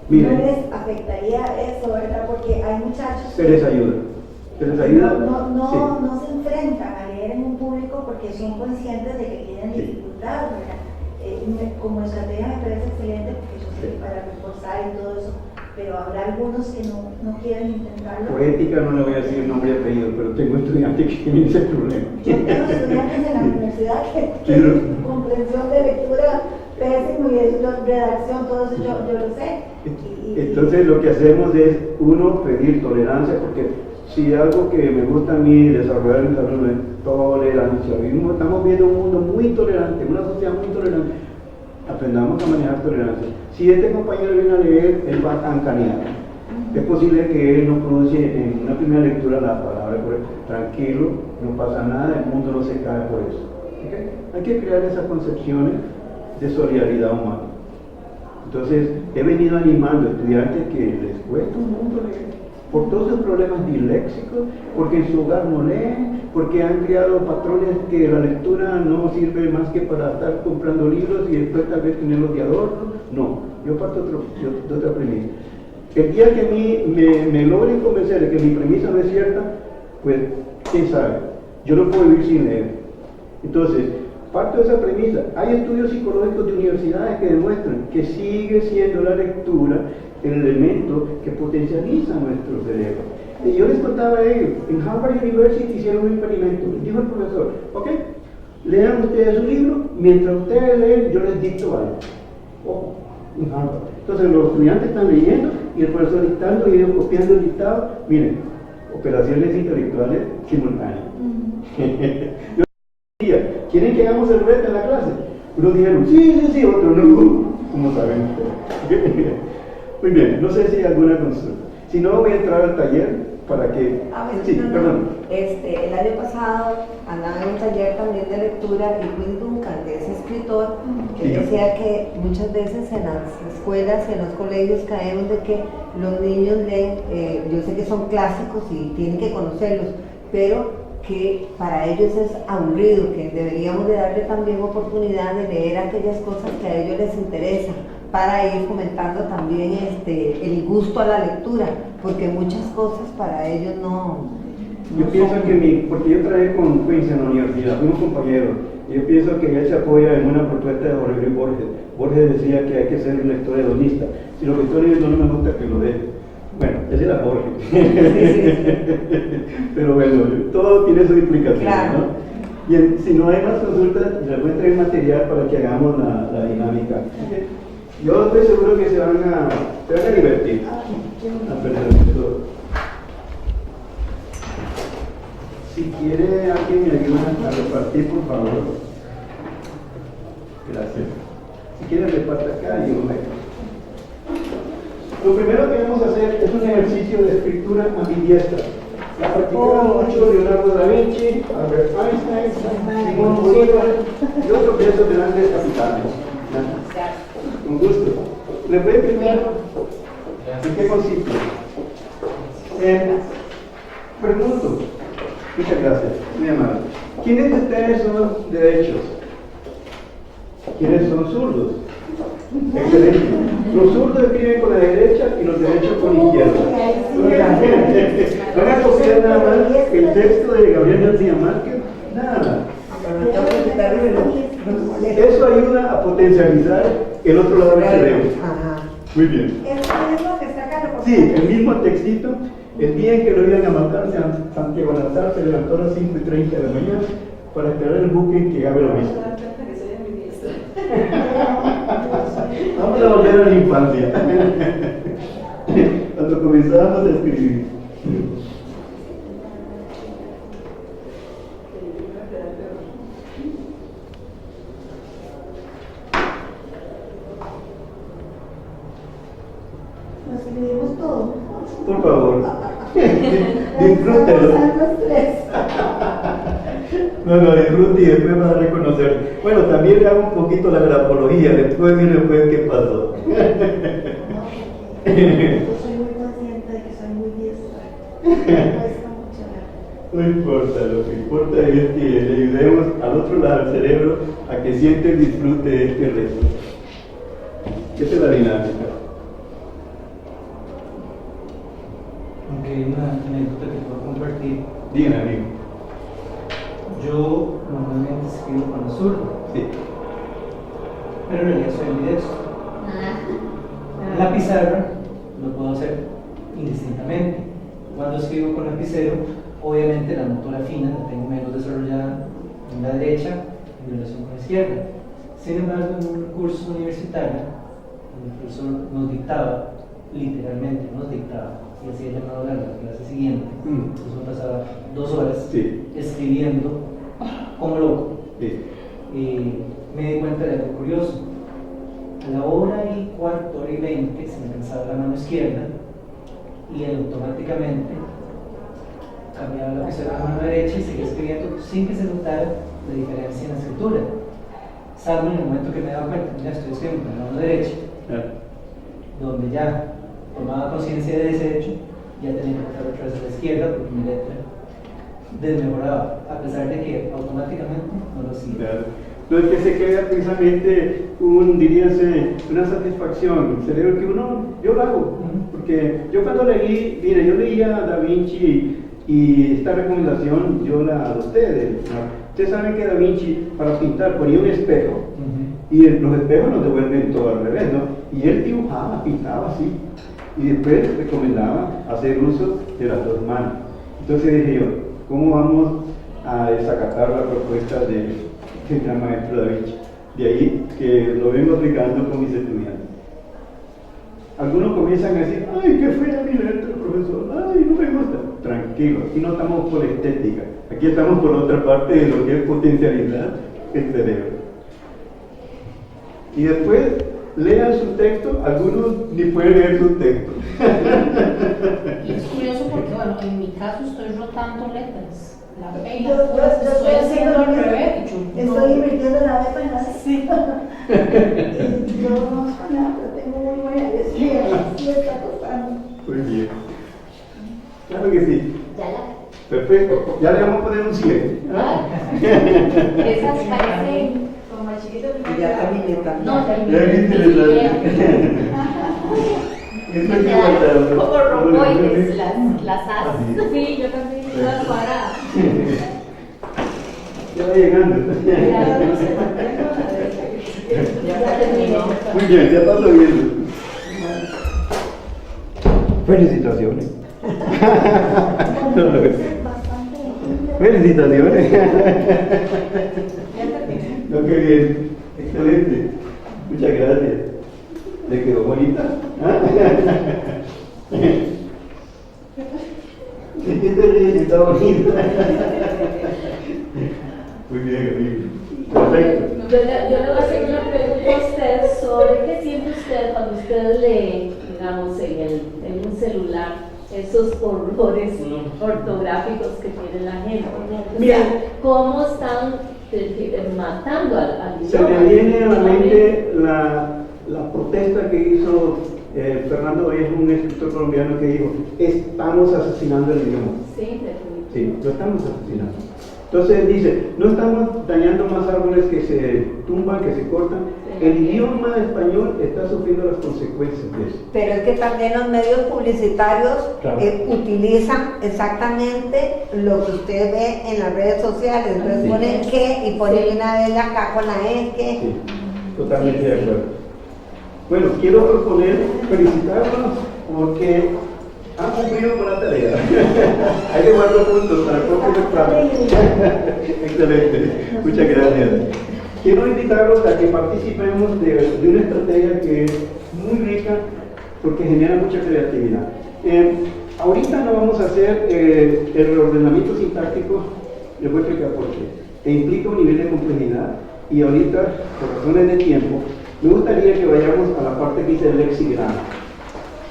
Miren, ¿No les afectaría eso, verdad? Porque hay muchachos se les ayuda. Se les ayuda. No se enfrentan a leer en un público porque son conscientes de que tienen dificultad, ¿verdad? Como estrategia me parece excelente porque eso sirve para reforzar y todo eso, pero habrá algunos que no quieren intentarlo. Por ética no le voy a decir el nombre y apellido, pero tengo estudiantes que tienen ese problema. Yo tengo estudiantes en la universidad que tienen comprensión de lectura pésimo y de redacción, todo eso yo lo sé. Entonces lo que hacemos es, uno, pedir tolerancia, porque si algo que me gusta a mí desarrollar en mis alumnos es tolerancia. Estamos viendo un mundo muy tolerante, una sociedad muy tolerante. Aprendamos a manejar tolerancia. Si este compañero viene a leer, él va a cancanear. Es posible que él no pronuncie en una primera lectura la palabra correcta. Tranquilo, no pasa nada, el mundo no se cae por eso. ¿Okay? Hay que crear esas concepciones de solidaridad humana. Entonces, he venido animando a estudiantes que les cuesta un mundo leer, por todos sus problemas disléxicos, porque en su hogar no leen, porque han creado patrones que la lectura no sirve más que para estar comprando libros y después tal vez tenerlos de adorno. No, yo parto de otra premisa. El día que a mí me logren convencer de que mi premisa no es cierta, pues, quién sabe, yo no puedo vivir sin leer. Entonces, parto de esa premisa. Hay estudios psicológicos de universidades que demuestran que sigue siendo la lectura el elemento que potencializa nuestro cerebro. Y yo les contaba a ellos, en Harvard University hicieron un experimento, les dijo el profesor, ok, lean ustedes su libro, mientras ustedes leen, yo les dicto algo. Ojo, en Harvard. Entonces los estudiantes están leyendo y el profesor dictando y ellos copiando el dictado. Miren, operaciones intelectuales simultáneas. Yo decía, ¿quieren que hagamos el reto en la clase? Unos dijeron, sí, otros no. ¿Cómo saben ustedes? Muy bien, no sé si hay alguna consulta. Si no, voy a entrar al taller para que... Sí, perdón. El año pasado andaba en un taller también de lectura y Will Duncan, que es escritor, que decía que muchas veces en las escuelas y en los colegios caemos de que los niños leen, yo sé que son clásicos y tienen que conocerlos, pero que para ellos es aburrido, que deberíamos de darle también oportunidad de leer aquellas cosas que a ellos les interesan, para ir fomentando también el gusto a la lectura, porque muchas cosas para ellos no yo pienso que porque yo trabajé con Queens en la universidad, fuimos compañeros, y yo pienso que él se apoya en una propuesta de Jorge Luis Borges. Borges decía que hay que ser un lector hedonista. Si lo que estoy leyendo no me gusta, que lo deje. Bueno, ese era Borges. Pero bueno, todo tiene su implicación, claro. ¿No? Bien, si no hay más consultas, les voy a traer material para que hagamos la dinámica. ¿Okay? Yo estoy seguro que se van a divertir. Si quiere alguien me ayuda a repartir, por favor. Gracias. Si quiere reparte acá y yo me... Lo primero que vamos a hacer es un ejercicio de escritura ambidiestra. La practicaron mucho Leonardo da Vinci, Albert Einstein, Simón Bolívar y otros de esos grandes capitanes. Con gusto. Les voy a explicar en qué consiste. Pregunto, muchas gracias, muy amable. ¿Quiénes de ustedes son derechos? ¿Quiénes son zurdos? Excelente. Los zurdos escriben con la derecha y los derechos con la izquierda. Van a copiar nada más el texto de Gabriel García Márquez. Nada. Eso ayuda a potencializar el otro lado del cerebro. Muy bien. Eso es lo que saca lo Sí, el mismo textito. El día en que lo iban a matar, Santiago Nazar se levantó a las 5:30 de la mañana para esperar el buque que Gabe lo visto. Vamos a volver a la infancia. Cuando comenzábamos a escribir. Nos escribimos todo. Por favor, disfrútelo. No, disfrute y después va a reconocer. Bueno, también le hago un poquito la grafología, después y después qué pasó. Yo soy muy consciente de que soy muy diestra. Me cuesta mucho. No importa, lo que importa es que le ayudemos al otro lado del cerebro a que siente el disfrute de este reto. Esa es la dinámica. Aunque hay una anécdota que puedo compartir. Bien, amigo. Yo normalmente escribo con la zurda, Sí. pero en realidad soy ambidextro. En la pizarra lo puedo hacer indistintamente. Cuando escribo con lapicero, obviamente la motora fina la tengo menos desarrollada en la derecha en relación con la izquierda. Sin embargo, en un curso universitario, el profesor nos dictaba, literalmente nos dictaba, y así he llamado la clase siguiente. Entonces uno pasaba 2 horas Sí. escribiendo como loco. Sí. Me di cuenta de algo curioso. A la 1:15, 1:20 se me cansaba la mano izquierda y automáticamente cambiaba la lapicero a la mano derecha y seguía escribiendo sin que se notara la diferencia en la escritura. Salvo en el momento que me daba cuenta, ya estoy escribiendo con la mano derecha, donde ya tomaba conciencia de ese hecho, ya tenía que pasar otra vez a la izquierda porque mi letra desmejoraba, a pesar de que automáticamente no lo hacía. Claro. No es que se queda precisamente una satisfacción, el cerebro que yo lo hago, porque yo cuando leí, mire, yo leía a Da Vinci y esta recomendación yo la adopté. Ustedes saben que Da Vinci para pintar ponía un espejo y los espejos nos devuelven todo al revés, ¿no? Y él dibujaba, pintaba así y después recomendaba hacer uso de las 2 manos. Entonces dije yo, ¿cómo vamos a desacatar la propuesta del gran maestro Da Vinci? De ahí que lo vengo aplicando con mis estudiantes. Algunos comienzan a decir, ay, qué fea mi letra, profesor, ay, no me gusta. Tranquilo, aquí no estamos por estética, aquí estamos por otra parte de lo que es potencialidad el cerebro. Y después lean su texto, algunos ni pueden leer su texto. Y es curioso porque, bueno, en mi caso estoy rotando letras. La P y Yo la Q, estoy haciendo al lo mismo. revés. Estoy invirtiendo la B en la C. Sí. Y yo no conozco nada, pero tengo muy buena lectura. Sí está costando. Muy bien. Claro que sí. Ya la. Perfecto. Ya le vamos a poner un 100. Esas parecen. Como el chiquito Y ya terminé también. No, Ya viste Esto es que como romboides, las as. Así. Sí, yo también las cuadradas. Ya va llegando. Ya terminó. Muy bien, ya está subiendo. Felicitaciones. Felicitaciones. No, qué bien. Excelente. Muchas gracias. ¿Le quedó bonita? ¿Ah? Está bonita. Muy bien, amigo. Perfecto. Yo le voy a hacer una pregunta a usted sobre qué siente usted cuando usted lee, digamos, en un celular esos horrores ortográficos que tiene la gente. O sea, ¿cómo están matando al Se idioma? me viene a la mente la protesta que hizo Fernando Vallejo, un escritor colombiano, que dijo: estamos asesinando el idioma. Sí, definitivamente. Sí, lo estamos asesinando. Entonces él dice, no estamos dañando más árboles que se tumban, que se cortan. El idioma español está sufriendo las consecuencias de eso. Pero es que también los medios publicitarios Claro. utilizan exactamente lo que usted ve en las redes sociales. Entonces Sí. ponen que y ponen una vez la K con la E, que. Sí, totalmente de acuerdo. Bueno, quiero proponer felicitarlos porque han cumplido con la tarea. Hay que guardar puntos para el próximo examen. Excelente, muchas gracias. Quiero invitarlos a que participemos de una estrategia que es muy rica porque genera mucha creatividad. Ahorita no vamos a hacer el reordenamiento sintáctico, les voy a explicar por qué. Que implica un nivel de complejidad y ahorita, por razones de tiempo, me gustaría que vayamos a la parte que dice el lexigrama.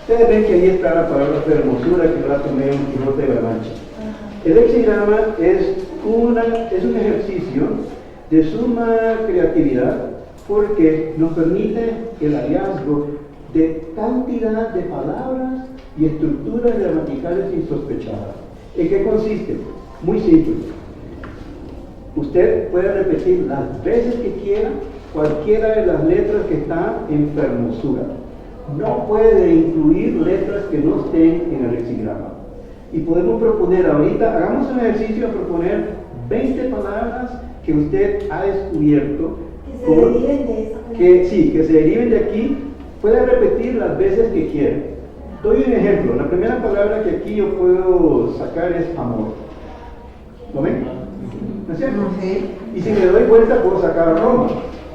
Ustedes ven que ahí está la palabra hermosura que la tomé un Quijote de la Mancha. El lexigrama es un ejercicio de suma creatividad porque nos permite el hallazgo de cantidad de palabras y estructuras gramaticales insospechadas. ¿En qué consiste? Muy simple. Usted puede repetir las veces que quiera cualquiera de las letras que están en hermosura. No puede incluir letras que no estén en el lexigrama. Y podemos proponer ahorita, hagamos un ejercicio de proponer 20 palabras que usted ha descubierto. Que se deriven de esa palabra. Que se deriven de aquí. Puede repetir las veces que quiera. Doy un ejemplo. La primera palabra que aquí yo puedo sacar es amor. ¿Lo ven? ¿No es cierto? Sí. Y si le doy vuelta puedo sacar Roma.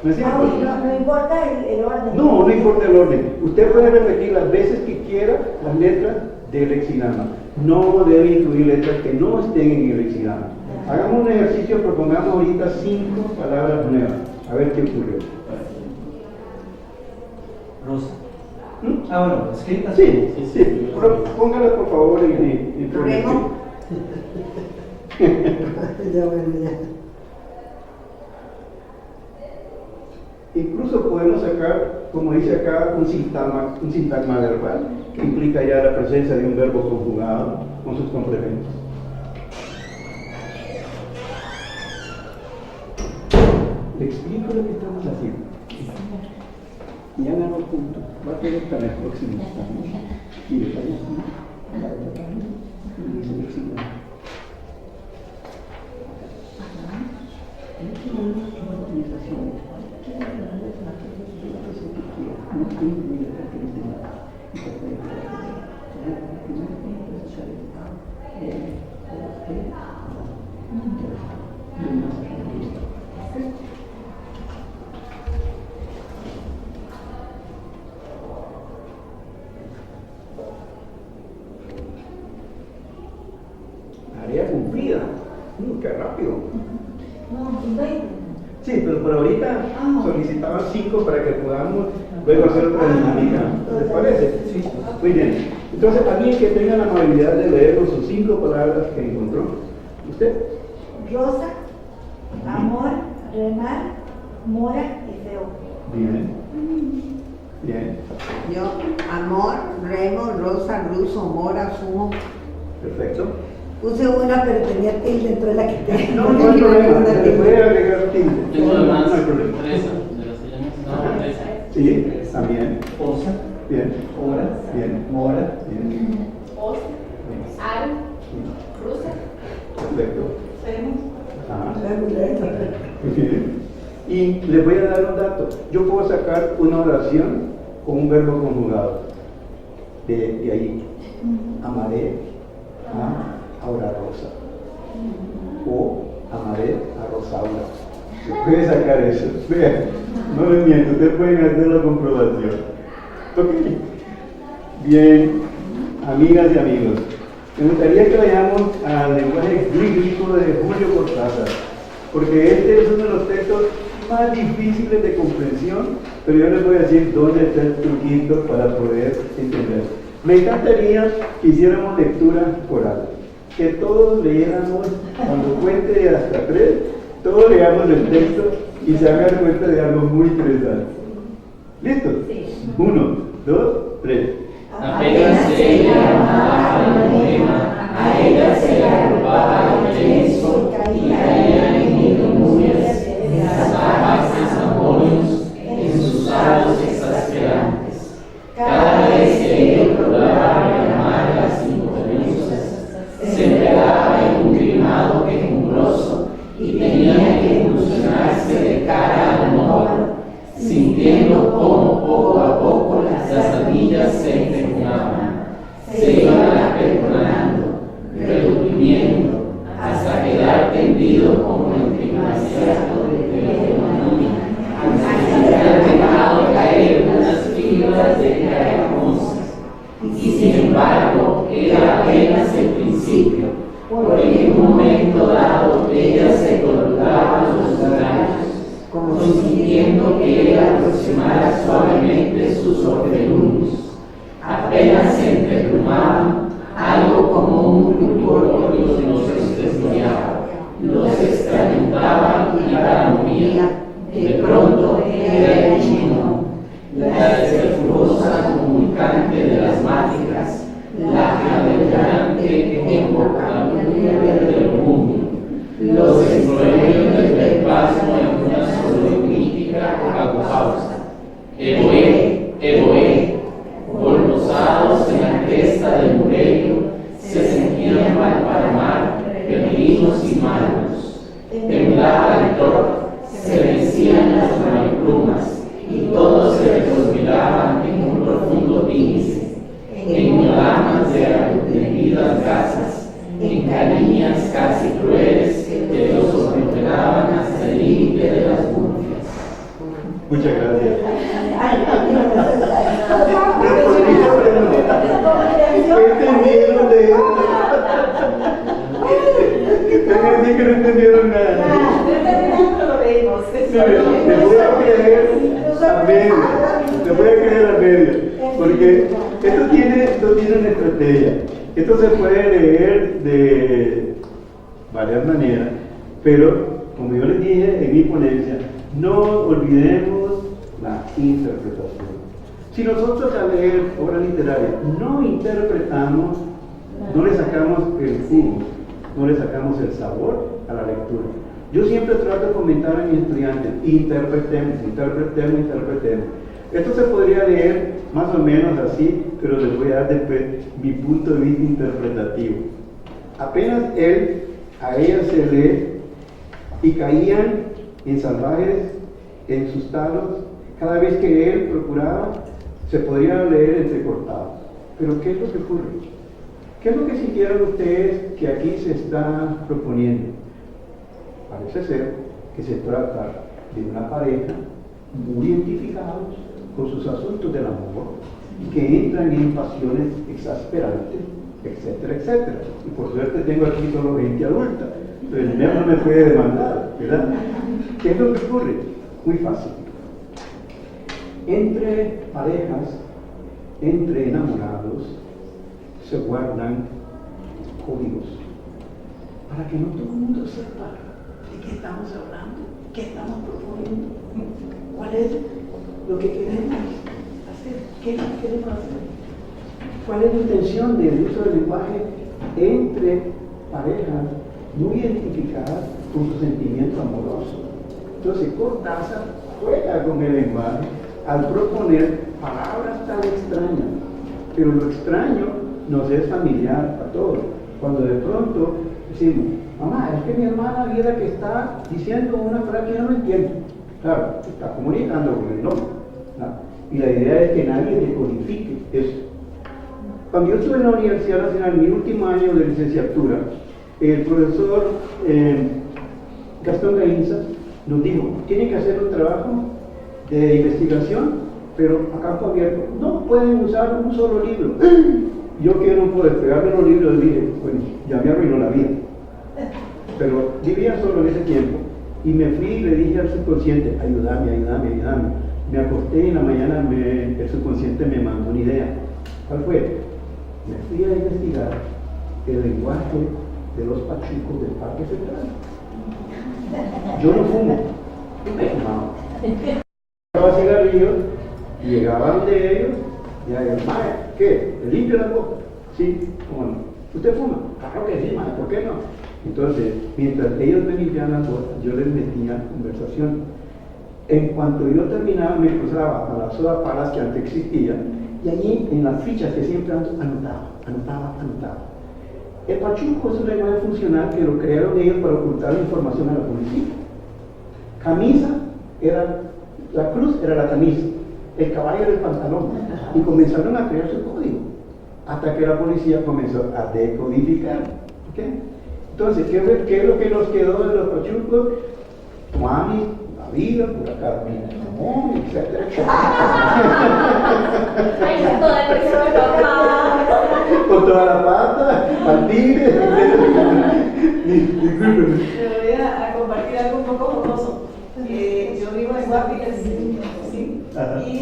¿No es cierto? No importa el orden. No importa el orden. Usted puede repetir las veces que quiera las letras del lexigrama. No debe incluir letras que no estén en el lexigrama. Hagamos un ejercicio, propongamos ahorita 5 palabras nuevas. A ver qué ocurrió. Rosa. ¿Mm? Bueno, escritas. Sí. Póngalas por favor en Remo. Ya, bueno, ya. Incluso podemos sacar, como dice acá, un sintagma verbal que implica ya la presencia de un verbo conjugado con sus complementos. Le explico lo que estamos haciendo. Ya en el punto, va a tener para el próximo examen. Y le parece la otra página y dice lexigrama. Tarea cumplida. ¡Qué rápido! No, 20. Sí, pero por ahorita solicitaban 5 para que podamos luego hacer otra dinámica. ¿Les parece? Sí. Muy bien. Entonces, alguien que tenga la amabilidad de leernos sus 5 palabras que encontró. ¿Usted? Rosa, amor, remar, mora y feo. Bien. Bien. Yo, amor, remo, rosa, ruso, mora, sumo. Perfecto. Puse una, pero tenía tilde, entonces la quité. No hay problema. Se le puede agregar tilde. Tengo No además hay problema. presa, de las que llaman presa. Sí, también. Osa, Bien. hora, Bien. mora. Bien. Os, Ar, Rusa, Perfecto. Femo. Muy bien. Y les voy a dar un dato. Yo puedo sacar una oración con un verbo conjugado. De ahí. Amaré a Aura Rosa. O amaré a Rosaura. Se puede sacar eso. Vean, no les miento, ustedes pueden hacer la comprobación. Ok. Bien, amigas y amigos. Me gustaría que vayamos al lenguaje glíbrico de Julio Cortázar, porque este es uno de los textos más difíciles de comprensión, pero yo les voy a decir dónde está el truquito para poder entender. Me encantaría que hiciéramos lectura coral, que todos leyéramos, cuando cuente hasta 3, todos leamos el texto y se hagan cuenta de algo muy interesante. ¿Listos? Sí. 1, 2, 3. Apenas se llamaba el poema, a ella se le arrobaba el lienzo y caía sentido como el primordial de la nómina, hasta que ha dejado caer unas fibras de cara hermosas. Y sin embargo, era apenas el principio, porque en un momento dado ella se colgaba los rayos, consintiendo que él aproximara suavemente sus orfelunos. Apenas se entreplumaban, algo como un grupo los extrañaba, los extrañaba y para morir. De pronto era el chino, la despreocuposa comunicante de las mágicas, la jadeante embocadura del mundo, los extraños del pasmo en una solemnítica agujausa. Evoé, Evoé, volposados en la cresta del Mureyo, se sentían palpar peregrinos y magos. Temblaba el toro, se vencían las plumas, y todos se reconspiraban en un profundo índice, en damas de arrepentidas casas, en cariñas casi crueles que los sorprendaban hasta el límite de las burfias. Muchas gracias. ¿Qué entendieron de esto? Ustedes sí que no entendieron nada. Les voy a creer a medio. Les voy a creer a medio. Porque esto tiene una estrategia. Esto se puede leer de varias maneras, pero como yo les dije en mi ponencia, no olvidemos la interpretación. Si nosotros al leer obra literaria no interpretamos, no le sacamos el jugo, no le sacamos el sabor a la lectura. Yo siempre trato de comentar a mis estudiantes, interpretemos. Esto se podría leer más o menos así, pero les voy a dar después mi punto de vista interpretativo. Apenas a ella se lee y caían en salvajes, en sus talos, cada vez que él procuraba, se podría leer entrecortado. Pero ¿qué es lo que ocurre? ¿Qué es lo que sintieron ustedes que aquí se está proponiendo? Parece ser que se trata de una pareja muy identificados con sus asuntos del amor y que entran en pasiones exasperantes, etcétera, etcétera. Y por suerte tengo aquí solo gente adulta, entonces el no me puede demandar, ¿verdad? ¿Qué es lo que ocurre? Muy fácil. Entre parejas, entre enamorados, se guardan códigos para que no todo el mundo sepa de qué estamos hablando, qué estamos proponiendo, cuál es lo que queremos hacer, qué es lo que queremos hacer, cuál es la intención del uso del lenguaje entre parejas muy identificadas con su sentimiento amoroso. Entonces Cortázar juega con el lenguaje al proponer palabras tan extrañas, pero lo extraño nos es familiar a todos. Cuando de pronto decimos, mamá, es que mi hermana viera que está diciendo una frase que yo no entiendo. Claro, está comunicando con el nombre, ¿no? Y la idea es que nadie decodifique eso. Cuando yo estuve en la Universidad Nacional, en mi último año de licenciatura, el profesor Gastón Gainza nos dijo, tienen que hacer un trabajo de investigación, pero a campo abierto. No pueden usar un solo libro. Yo que no puedo despegarme los libros, dije, bueno, ya me arruinó la vida. Pero vivía solo en ese tiempo. Y me fui y le dije al subconsciente, ayúdame. Me acosté y en la mañana el subconsciente me mandó una idea. ¿Cuál fue? Me fui a investigar el lenguaje de los pachucos del Parque Central. Yo no fumo, me fumaba. Llevaba cigarrillos, llegaban de ellos y decían, mae, ¿qué? ¿Le limpio la boca? Sí, ¿cómo no? ¿Usted fuma? Claro que sí, mae, ¿por qué no? Entonces, mientras ellos me limpiaban las botas, yo les metía conversación. En cuanto yo terminaba, me cruzaba a las sodapalas que antes existían, y allí en las fichas que siempre anotaba. El pachuco es un lenguaje funcional que lo crearon ellos para ocultar la información a la policía. Camisa la cruz era la camisa, el caballo era el pantalón, y comenzaron a crear su código, hasta que la policía comenzó a decodificar. ¿Okay? Entonces, ¿qué es lo que nos quedó de los pachucos? Mami, la vida, pura carmina, amor, etcétera, Ay, no, toda la persona con toda la pata, al tigre. Discúlpeme. Le voy a compartir algo un poco jocoso. Yo vivo en Guapiles, ¿sí? Y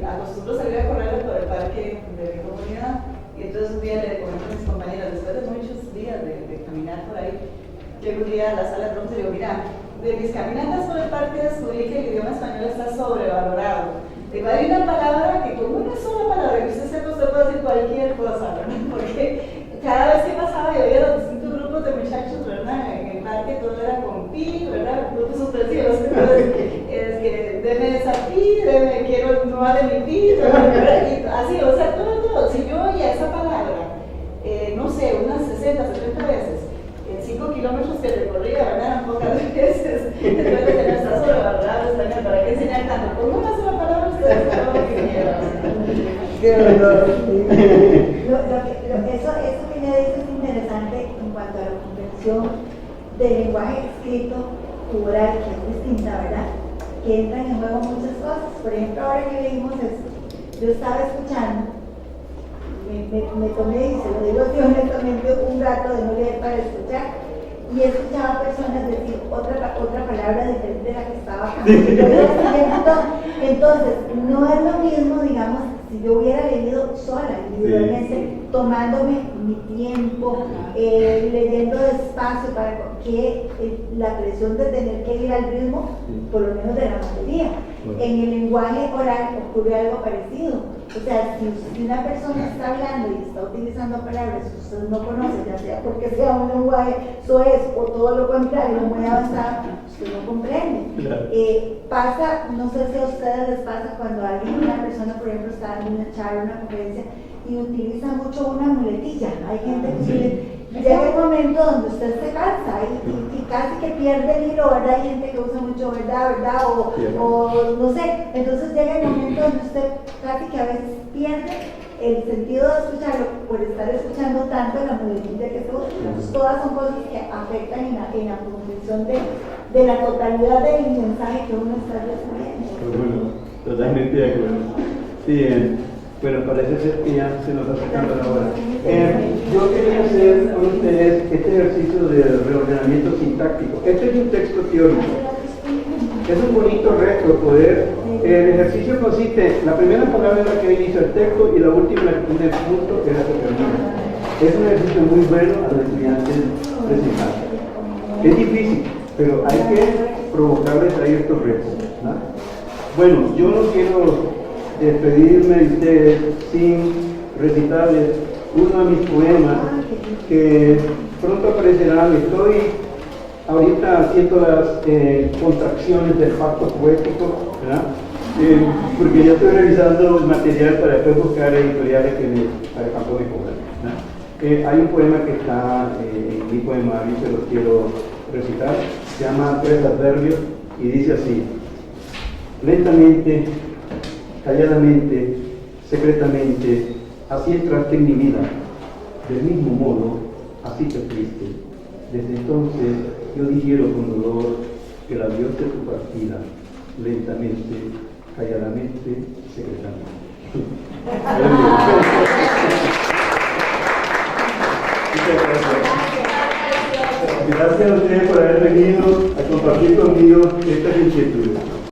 acostumbro salir a correr por el parque de mi comunidad. Y entonces un día le comento a mis compañeras, después de muchos días de caminar por ahí, llego un día a la sala de pronto y digo, mira, de mis caminatas por el parque descubrí que el idioma español está sobrevalorado. Digo, hay una palabra que con una sola palabra que usted sepa, usted puede decir cualquier cosa, ¿verdad? Porque cada vez que pasaba yo veía los distintos grupos de muchachos, ¿verdad? En el parque todo era con pi, ¿verdad? Grupos supresivos, entonces es que deme esa pi, quiero no de mi pi, ¿verdad? Y así, o sea, todo. Si yo oía esa palabra, no sé, unas 60, 70 veces, en 5 kilómetros que recorría, ¿verdad? Eran pocas veces, entonces en esta sobrevalorado español, ¿para qué enseñar tanto? Con una sola palabra ustedes saben lo que Eso que le dice es interesante en cuanto a la conversión del lenguaje escrito oral, que es distinta, ¿verdad? Que entran en juego muchas cosas. Por ejemplo, ahora que leímos esto, yo estaba escuchando, me tomé, y se lo digo así honestamente, un rato de no leer para escuchar, y escuchaba personas decir otra palabra diferente de la que estaba acá. Entonces, no es lo mismo, digamos, si yo hubiera leído sola, individualmente, tomándome mi tiempo, leyendo despacio, para que la presión de tener que ir al ritmo, por lo menos de la mayoría. En el lenguaje oral ocurre algo parecido. O sea, si una persona está hablando y está utilizando palabras que usted no conoce, ya sea porque sea un lenguaje soez o todo lo contrario, muy avanzado, usted no comprende. Claro. Pasa, no sé si a ustedes les pasa cuando una persona, por ejemplo, está dando una charla, una conferencia y utiliza mucho una muletilla. Hay gente que llega un momento donde usted se cansa y casi que pierde el hilo, ¿verdad? Hay gente que usa mucho verdad, o no sé. Entonces llega el momento donde usted casi que a veces pierde el sentido de escucharlo por estar escuchando tanto la muletilla que se usa. Entonces todas son cosas que afectan en la comprensión de la totalidad del mensaje que uno está recibiendo. Bueno, totalmente de acuerdo. Sí, bueno, parece ser que ya se nos está sacando la hora. Yo quería hacer con ustedes este ejercicio de reordenamiento sintáctico. Este es un texto teórico. Es un bonito reto poder. El ejercicio consiste, la primera palabra es la que inicia el texto y la última en el punto es la que termina. Es un ejercicio muy bueno a los estudiantes presentar. Es difícil, pero hay que provocarles ahí estos retos, ¿no? Bueno, yo no quiero despedirme de ustedes sin recitarles uno de mis poemas que pronto aparecerán. Estoy ahorita haciendo las contracciones del pacto poético, ¿verdad? Porque ya estoy revisando material para después buscar editoriales para campo de cobra. Hay un poema que está en mi poemario, se los quiero recitar, se llama Tres adverbios y dice así: lentamente, calladamente, secretamente, así entraste en mi vida, del mismo modo, así te fuiste. Desde entonces yo digiero con dolor el adiós de tu partida, lentamente, calladamente, secretamente. Gracias a ustedes por haber venido a compartir conmigo estas inquietudes.